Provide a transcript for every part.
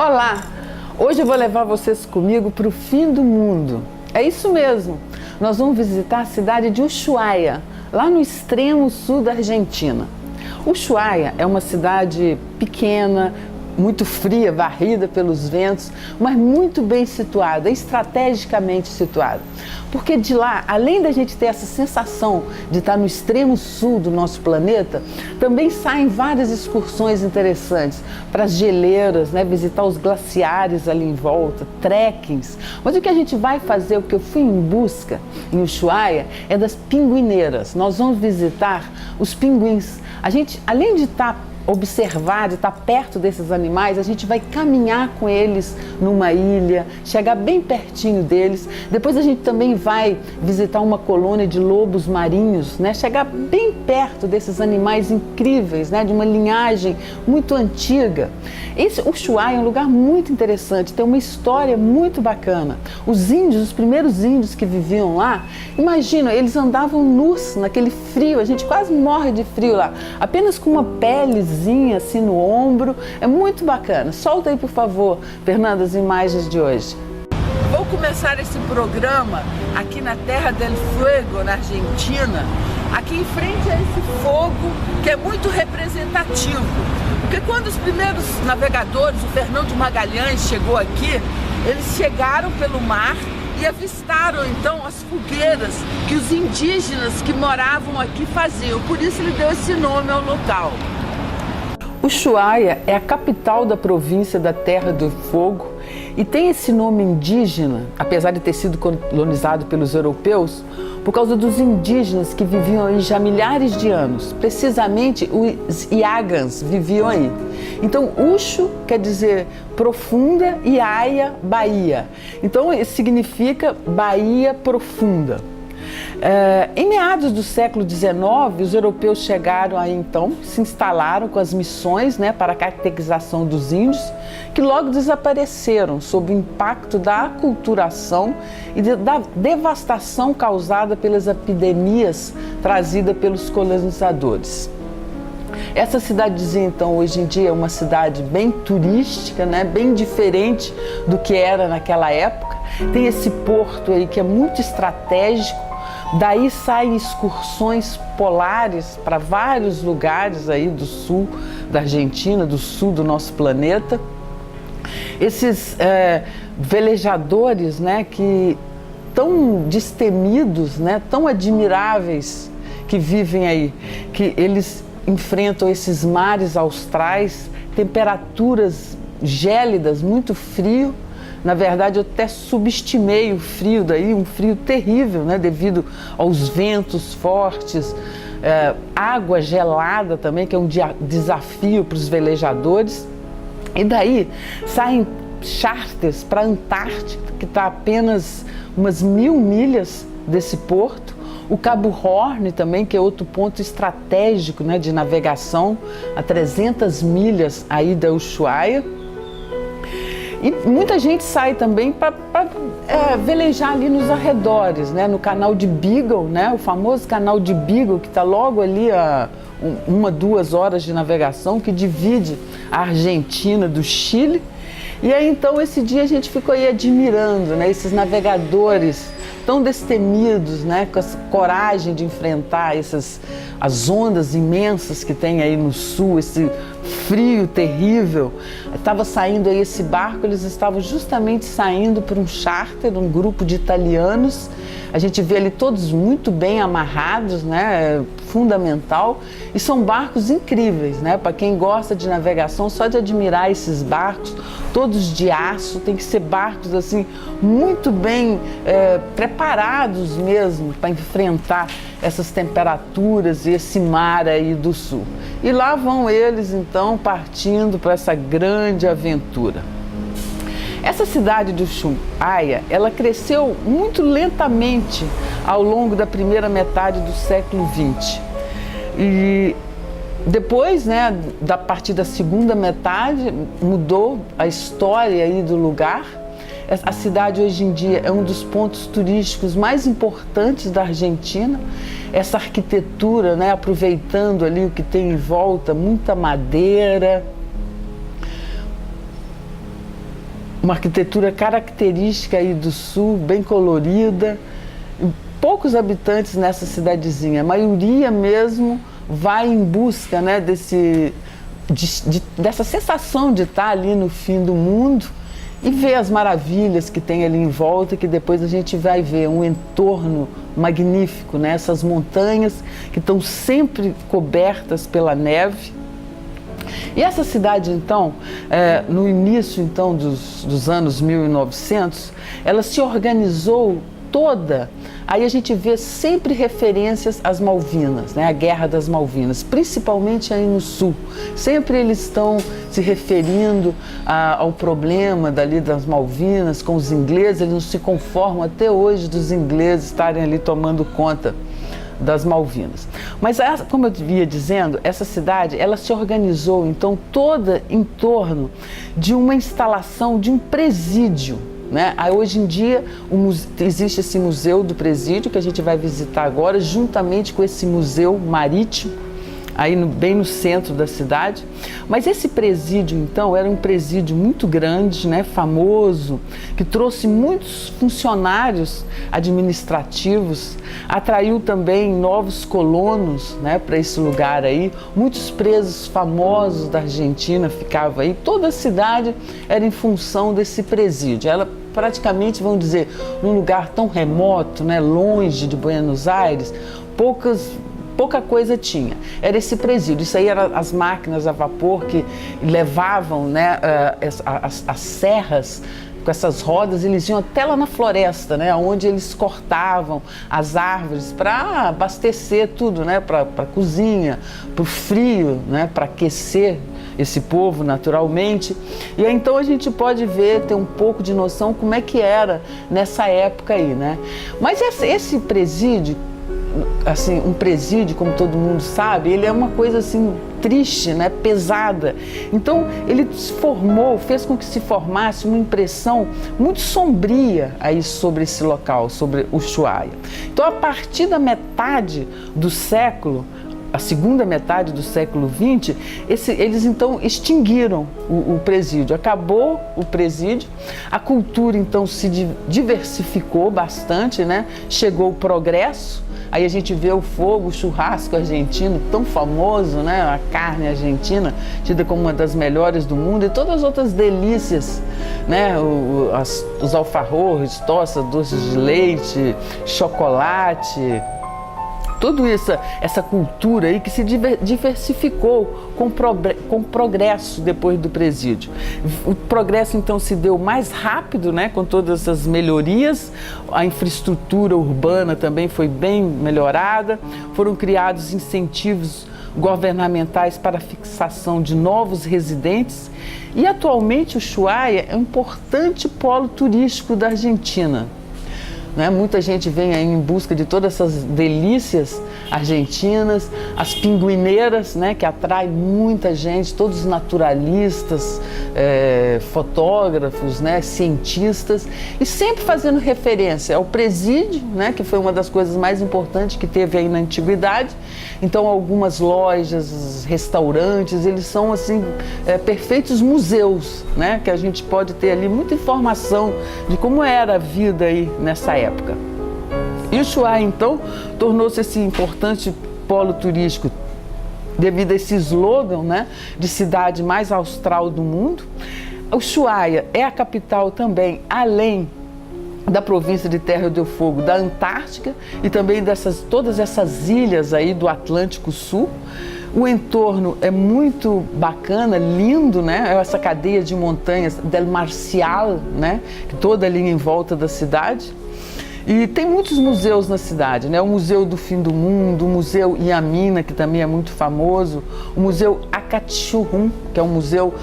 Olá! Hoje eu vou levar vocês comigo para o fim do mundo. É isso mesmo, nós vamos visitar a cidade de Ushuaia, lá no extremo sul da Argentina. Ushuaia é uma cidade pequena, muito fria, varrida pelos ventos, mas muito bem situada, estrategicamente situada. Porque de lá, além da gente ter essa sensação de estar no extremo sul do nosso planeta, também saem várias excursões interessantes para as geleiras, né? Visitar os glaciares ali em volta, trekkings. Mas o que a gente vai fazer, o que eu fui em busca em Ushuaia, é das pinguineiras. Nós vamos visitar os pinguins. A gente, além de observar, de estar perto desses animais, a gente vai caminhar com eles numa ilha, chegar bem pertinho deles. Depois a gente também vai visitar uma colônia de lobos marinhos, né? Chegar bem perto desses animais incríveis, né? De uma linhagem muito antiga. Esse Ushuaia é um lugar muito interessante, tem uma história muito bacana. Os índios, os primeiros índios que viviam lá, imagina, eles andavam nus naquele frio, a gente quase morre de frio lá, apenas com uma pelezinha assim no ombro. É muito bacana. Solta aí, por favor, Fernanda, as imagens de hoje. Vou começar esse programa aqui na Terra del Fuego, na Argentina, aqui em frente a esse fogo que é muito representativo. Porque quando os primeiros navegadores, o Fernando Magalhães, chegou aqui, eles chegaram pelo mar e avistaram então as fogueiras que os indígenas que moravam aqui faziam. Por isso ele deu esse nome ao local. Ushuaia é a capital da província da Terra do Fogo e tem esse nome indígena, apesar de ter sido colonizado pelos europeus, por causa dos indígenas que viviam aí já há milhares de anos. Precisamente os Iagans viviam aí. Então, Ushu quer dizer profunda e Aia, baía. Então, isso significa baía profunda. Em meados do século XIX, os europeus chegaram aí então, se instalaram com as missões, né, para a catequização dos índios, que logo desapareceram sob o impacto da aculturação e da devastação causada pelas epidemias trazidas pelos colonizadores. Essa cidadezinha, então, hoje em dia é uma cidade bem turística, né, bem diferente do que era naquela época. Tem esse porto aí que é muito estratégico. Daí saem excursões polares para vários lugares aí do sul da Argentina, do sul do nosso planeta. Esses velejadores, né, que tão destemidos, né, tão admiráveis que vivem aí, que eles enfrentam esses mares austrais, temperaturas gélidas, muito frio. Na verdade, eu até subestimei o frio daí, um frio terrível, né? Devido aos ventos fortes, água gelada também, que é um desafio para os velejadores. E daí saem charters para a Antártica, que está a apenas umas 1000 milhas desse porto. O Cabo Horn também, que é outro ponto estratégico, né, de navegação, a 300 milhas aí da Ushuaia. E muita gente sai também para velejar ali nos arredores, né? No canal de Beagle, né? O famoso canal de Beagle, que está logo ali a 1-2 horas de navegação, que divide a Argentina do Chile. E aí então esse dia a gente ficou aí admirando, né? Esses navegadores tão destemidos, né? Com essa coragem de enfrentar as ondas imensas que tem aí no sul, esse frio terrível. Estava saindo aí esse barco, eles estavam justamente saindo para um charter, um grupo de italianos. A gente vê ali todos muito bem amarrados, né? Fundamental. E são barcos incríveis, né? Para quem gosta de navegação, só de admirar esses barcos, todos de aço, tem que ser barcos assim muito bem preparados mesmo para enfrentar essas temperaturas e esse mar aí do sul. E lá vão eles então partindo para essa grande aventura. Essa cidade de Ushuaia, ela cresceu muito lentamente ao longo da primeira metade do século XX. E depois, né, a partir da segunda metade, mudou a história aí do lugar. A cidade hoje em dia é um dos pontos turísticos mais importantes da Argentina. Essa arquitetura, né, aproveitando ali o que tem em volta, muita madeira, uma arquitetura característica aí do sul, bem colorida. Poucos habitantes nessa cidadezinha, a maioria mesmo vai em busca, né, dessa sensação de estar ali no fim do mundo e ver as maravilhas que tem ali em volta, que depois a gente vai ver um entorno magnífico, né, essas montanhas que estão sempre cobertas pela neve. E essa cidade, então, no início então, dos anos 1900, ela se organizou toda. Aí a gente vê sempre referências às Malvinas, né? A Guerra das Malvinas, principalmente aí no sul. Sempre eles estão se referindo ao problema dali das Malvinas com os ingleses. Eles não se conformam até hoje dos ingleses estarem ali tomando conta das Malvinas. Mas, como eu ia dizendo, essa cidade, ela se organizou então toda em torno de uma instalação de um presídio, né? Aí, hoje em dia existe esse museu do presídio que a gente vai visitar agora, juntamente com esse museu marítimo, aí bem no centro da cidade. Mas esse presídio, então, era um presídio muito grande, né, famoso, que trouxe muitos funcionários administrativos, atraiu também novos colonos, né, para esse lugar aí. Muitos presos famosos da Argentina ficavam aí. Toda a cidade era em função desse presídio. Ela praticamente, vamos dizer, num lugar tão remoto, né, longe de Buenos Aires, pouca coisa tinha. Era esse presídio. Isso aí eram as máquinas a vapor que levavam, né, as serras com essas rodas, eles iam até lá na floresta, né, onde eles cortavam as árvores para abastecer tudo, né, para cozinha, para o frio, né, para aquecer esse povo naturalmente. E aí, então a gente pode ver, ter um pouco de noção como é que era nessa época aí, né? Mas esse presídio, assim, um presídio, como todo mundo sabe, ele é uma coisa assim triste, né, pesada. Então ele fez com que se formasse uma impressão muito sombria aí sobre esse local, sobre Ushuaia. Então, a partir da metade do século, a segunda metade do século XX, eles então extinguiram o presídio. Acabou o presídio, a cultura então se diversificou bastante, né? Chegou o progresso. Aí a gente vê o fogo, o churrasco argentino, tão famoso, né? A carne argentina, tida como uma das melhores do mundo, e todas as outras delícias, né? Os alfajores, tosta, doces de leite, chocolate, tudo isso, essa cultura aí que se diversificou com o progresso depois do presídio. O progresso então se deu mais rápido, né, com todas essas melhorias. A infraestrutura urbana também foi bem melhorada, foram criados incentivos governamentais para a fixação de novos residentes e atualmente Ushuaia é um importante polo turístico da Argentina. Né? Muita gente vem aí em busca de todas essas delícias argentinas, as pinguineiras, né, que atraem muita gente, todos os naturalistas, fotógrafos, né, cientistas, e sempre fazendo referência ao presídio, né, que foi uma das coisas mais importantes que teve aí na antiguidade. Então, algumas lojas, restaurantes, eles são assim perfeitos museus, né, que a gente pode ter ali muita informação de como era a vida aí nessa época. E Ushuaia, então, tornou-se esse importante polo turístico devido a esse slogan, né, de cidade mais austral do mundo. Ushuaia é a capital também, além da província de Terra do Fogo, da Antártica e também todas essas ilhas aí do Atlântico Sul. O entorno é muito bacana, lindo, né? Essa cadeia de montanhas del Marcial, né? Toda ali em volta da cidade. E tem muitos museus na cidade, né? O Museu do Fim do Mundo, o Museu Iamina, que também é muito famoso, o Museu Akatchurum, que é um museu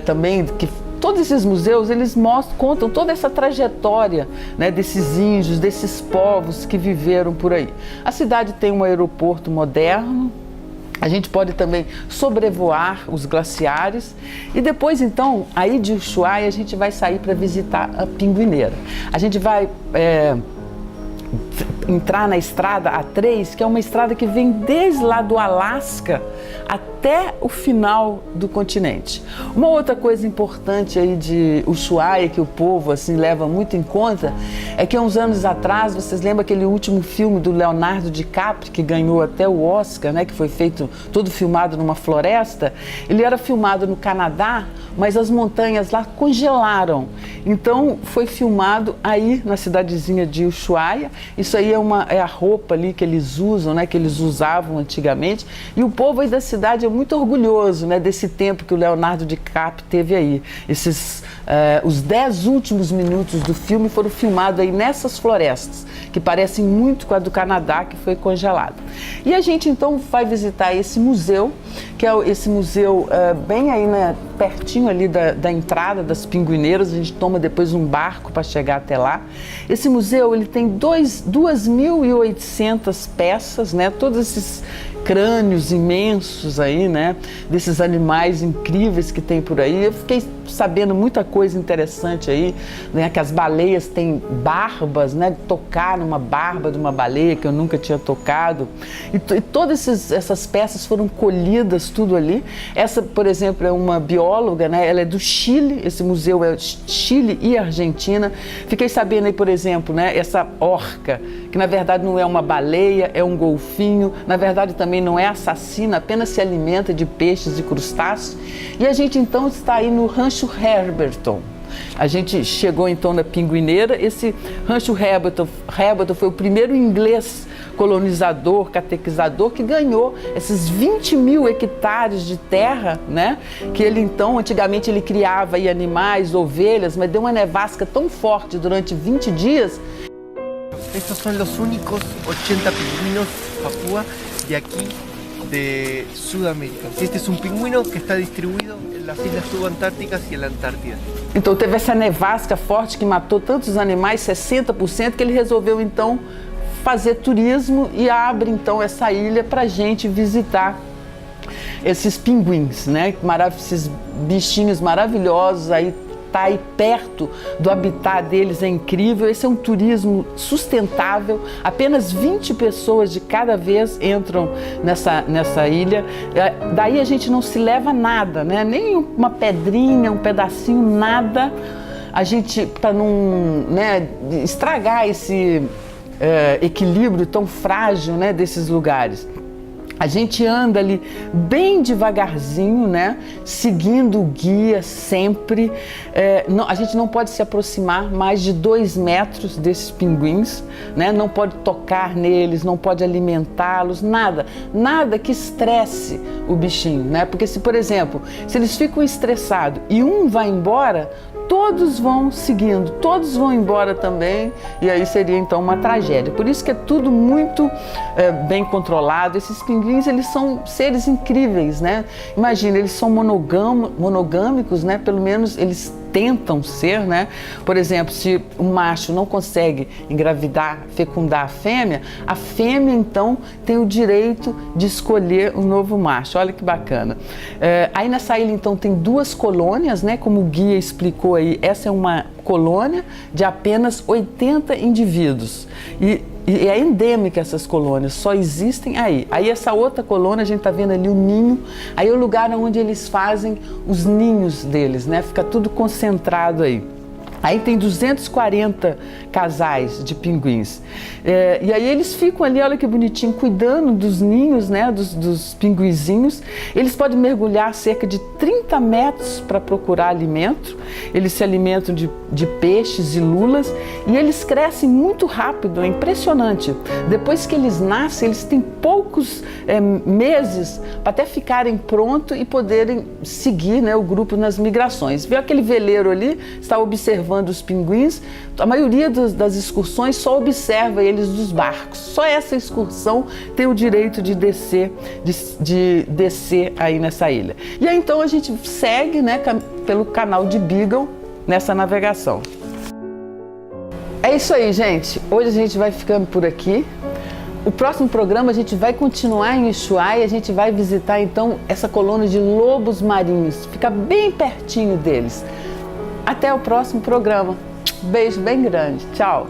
também que todos esses museus, eles contam toda essa trajetória, né, desses índios, desses povos que viveram por aí. A cidade tem um aeroporto moderno, a gente pode também sobrevoar os glaciares e depois, então, aí de Ushuaia a gente vai sair para visitar a Pinguineira. A gente vai entrar na estrada A3, que é uma estrada que vem desde lá do Alasca até o final do continente. Uma outra coisa importante aí de Ushuaia, que o povo assim leva muito em conta, é que há uns anos atrás, vocês lembram aquele último filme do Leonardo DiCaprio, que ganhou até o Oscar, né, que foi feito todo filmado numa floresta? Ele era filmado no Canadá, mas as montanhas lá congelaram. Então foi filmado aí na cidadezinha de Ushuaia. Isso aí é a roupa ali que eles usam, né, que eles usavam antigamente. E o povo aí da cidade é muito orgulhoso, né, desse tempo que o Leonardo DiCaprio teve aí. Os 10 últimos minutos do filme foram filmados aí nessas florestas, que parecem muito com a do Canadá, que foi congelada. E a gente então vai visitar esse museu, que é esse museu bem aí, né, pertinho ali da entrada das Pinguineiras. A gente toma depois um barco para chegar até lá. Esse museu ele tem 2.800 peças, né, todos esses crânios imensos aí, né, desses animais incríveis que tem por aí. Eu fiquei sabendo muita coisa interessante aí, né, que as baleias têm barbas, né, tocar numa barba de uma baleia que eu nunca tinha tocado. E todas essas peças foram colhidas tudo ali. Essa, por exemplo, é uma bióloga, né, ela é do Chile, esse museu é Chile e Argentina. Fiquei sabendo aí, por exemplo, né, essa orca, que na verdade não é uma baleia, é um golfinho, na verdade também não é assassina, apenas se alimenta de peixes e crustáceos. E a gente então está aí no Rancho Herberton. A gente chegou então na Pinguineira. Esse Rancho Herberton foi o primeiro inglês colonizador, catequizador, que ganhou esses 20.000 hectares de terra, né? Que ele então, antigamente ele criava aí animais, ovelhas, mas deu uma nevasca tão forte durante 20 dias. Estos son los únicos 80 pingüinos papúa de aquí de Sudamérica. Este es un pingüino que está distribuido en las islas subantárticas y en la Antártida. Então teve essa nevasca forte que matou tantos animais, 60%, que ele resolveu então fazer turismo e abre então essa ilha para a gente visitar esses pinguins, né? Esses bichinhos maravilhosos aí. Tá aí perto do habitat deles, é incrível. Esse é um turismo sustentável. Apenas 20 pessoas de cada vez entram nessa ilha. Daí a gente não se leva nada, né? Nem uma pedrinha, um pedacinho, nada. A gente, para não, né, estragar esse equilíbrio tão frágil, né, desses lugares. A gente anda ali bem devagarzinho, né? Seguindo o guia sempre. A gente não pode se aproximar mais de 2 metros desses pinguins, né? Não pode tocar neles, não pode alimentá-los, nada. Nada que estresse o bichinho, né? Porque se, por exemplo, se eles ficam estressados e um vai embora, todos vão seguindo, todos vão embora também, e aí seria então uma tragédia. Por isso que é tudo muito bem controlado. Esses pinguins, eles são seres incríveis, né? Imagina, eles são monogâmicos, né? Pelo menos eles tentam ser, né? Por exemplo, se o macho não consegue engravidar, fecundar a fêmea então tem o direito de escolher um novo macho. Olha que bacana. Aí nessa ilha então tem 2 colônias, né? Como o guia explicou aí, essa é uma colônia de apenas 80 indivíduos. E é endêmica essas colônias, só existem aí. Aí essa outra colônia, a gente está vendo ali o ninho, aí é o lugar onde eles fazem os ninhos deles, né? Fica tudo concentrado aí. Aí tem 240 casais de pinguins. E aí eles ficam ali, olha que bonitinho, cuidando dos ninhos, né, dos pinguizinhos. Eles podem mergulhar cerca de 30 metros para procurar alimento. Eles se alimentam de peixes e lulas e eles crescem muito rápido, é impressionante. Depois que eles nascem, eles têm poucos meses para até ficarem prontos e poderem seguir, né, o grupo nas migrações. Viu aquele veleiro ali? Está observando os pinguins. A maioria das excursões só observa eles dos barcos. Só essa excursão tem o direito de descer aí nessa ilha. E aí então a gente segue, né, pelo canal de Beagle nessa navegação. É isso aí, gente. Hoje a gente vai ficando por aqui. O próximo programa a gente vai continuar em Ushuaia, a gente vai visitar então essa colônia de lobos marinhos. Fica bem pertinho deles. Até o próximo programa. Beijo bem grande. Tchau.